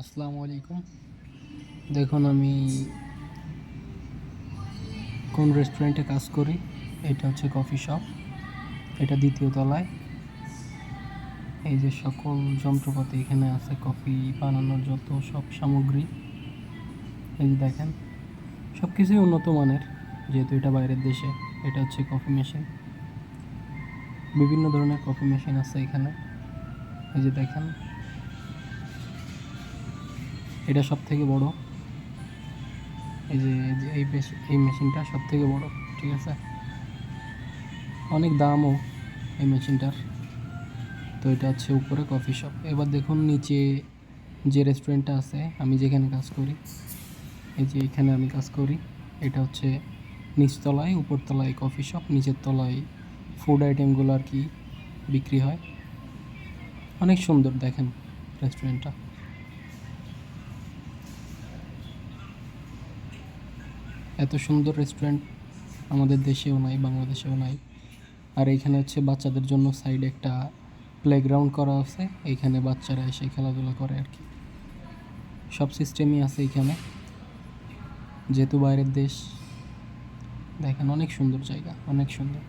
আসসালামু আলাইকুম। দেখুন আমি কোন রেস্টুরেন্টে কাজ করি। এটা হচ্ছে কফি শপ। এটা দ্বিতীয় তলায়। এই যে সকল যন্ত্রপাতি এখানে আছে, কফি বানানোর যত সব সামগ্রী। এই যে দেখেন, সব কিছুই উন্নত মানের, যেহেতু এটা বাইরের দেশে। এটা হচ্ছে কফি মেশিন, বিভিন্ন ধরনের কফি মেশিন আছে এখানে। এই যে দেখেন, এটা সব থেকে বড়। এই যে এই মেশিনটা সব থেকে বড়, ঠিক আছে। অনেক দামও এই মেশিনটার। তো এটা হচ্ছে উপরে কফি শপ। এবার দেখুন নিচে যে রেস্টুরেন্টটা আছে, আমি যেখানে কাজ করি, এই যে এখানে আমি কাজ করি। এটা হচ্ছে নিচতলায়, উপরতলায় কফি শপ, নিচের তলায় ফুড আইটেমগুলো আর কি বিক্রি হয়। অনেক সুন্দর দেখেন রেস্টুরেন্টটা। এত সুন্দর রেস্টুরেন্ট আমাদের দেশেও নাই, বাংলাদেশেও নাই। আর এইখানে হচ্ছে বাচ্চাদের জন্য সাইডে একটা প্লেগ্রাউন্ড করা আছে, এইখানে বাচ্চারা এসে খেলাধুলা করে আর কি। সব সিস্টেমই আছে এইখানে, যেহেতু বাইরের দেশ। দেখেন অনেক সুন্দর জায়গা, অনেক সুন্দর।